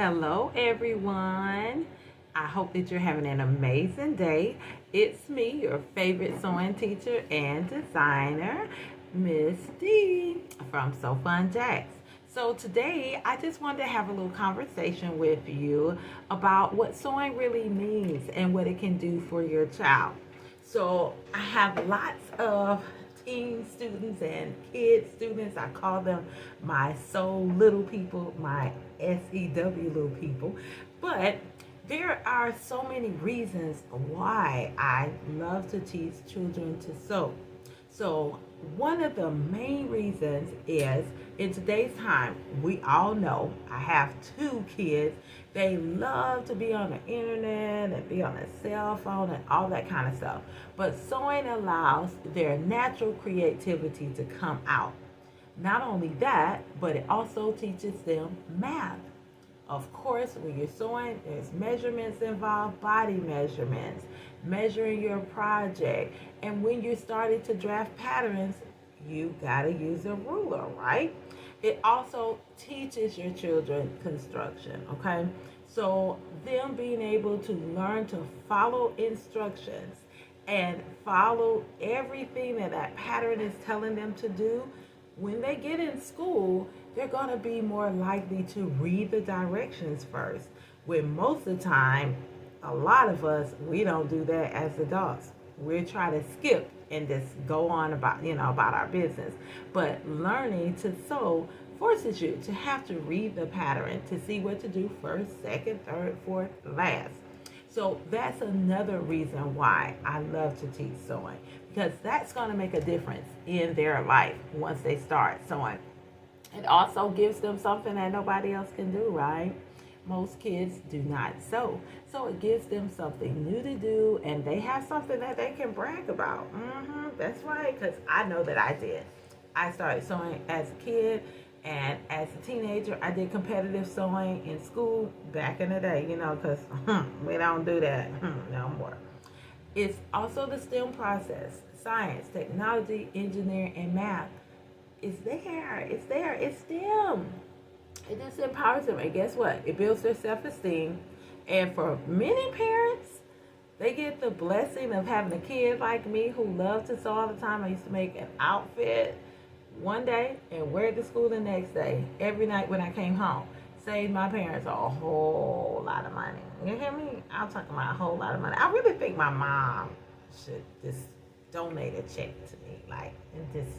Hello, everyone. I hope that you're having an amazing day. It's me, your favorite sewing teacher and designer, Miss D from Sew Fun Jax. So today, I just wanted to have a little conversation with you about what sewing really means and what it can do for your child. So I have lots of teen students and kid students. I call them my soul little people, my SEW little people. But there are so many reasons why I love to teach children to sew. So one of the main reasons is in today's time, we all know I have two kids. They love to be on the internet and be on a cell phone and all that kind of stuff. But sewing allows their natural creativity to come out. Not only that, but it also teaches them math. Of course, when you're sewing, there's measurements involved, body measurements, measuring your project. And when you're starting to draft patterns, you gotta use a ruler, right? It also teaches your children construction, okay? So them being able to learn to follow instructions and follow everything that pattern is telling them to do, when they get in school, they're going to be more likely to read the directions first. When most of the time, a lot of us, we don't do that as adults. We try to skip and just go on about our business. But learning to sew forces you to have to read the pattern to see what to do first, second, third, fourth, last. So that's another reason why I love to teach sewing, because that's going to make a difference in their life once they start sewing. It also gives them something that nobody else can do, right? Most kids do not sew. So it gives them something new to do, and they have something that they can brag about. That's right, because I know that I did. I started sewing as a kid, and as a teenager, I did competitive sewing in school back in the day, because we don't do that no more. It's also the STEM process: science, technology, engineering, and math. It's there, it's STEM. It just empowers them, and guess what? It builds their self-esteem. And for many parents, they get the blessing of having a kid like me who loved to sew all the time. I used to make an outfit one day and wear it to school the next day, every night when I came home. Saved my parents a whole lot of money. You hear me? I'm talking about a whole lot of money. I really think my mom should just donate a check to me, and just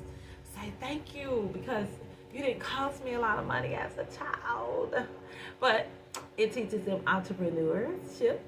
say thank you, because you didn't cost me a lot of money as a child. But it teaches them entrepreneurship,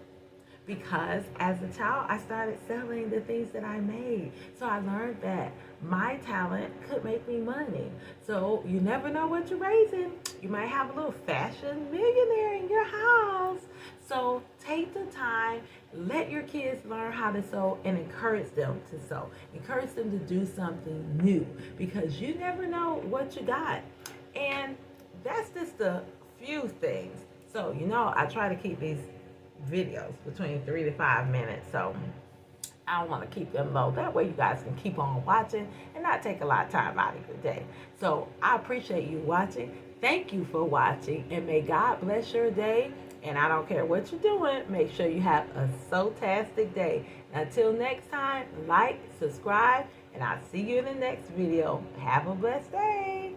because as a child, I started selling the things that I made. So I learned that my talent could make me money. So you never know what you're raising. You might have a little fashion millionaire in your house. So take the time, let your kids learn how to sew, and encourage them to sew. Encourage them to do something new, because you never know what you got. And that's just a few things. So, I try to keep these videos between 3 to 5 minutes, so I don't want to keep them low. That way you guys can keep on watching and not take a lot of time out of your day. So I appreciate you watching. Thank you for watching, and may God bless your day. And I don't care what you're doing, make sure you have a so-tastic day. Until next time, like, subscribe, and I'll see you in the next video. Have a blessed day.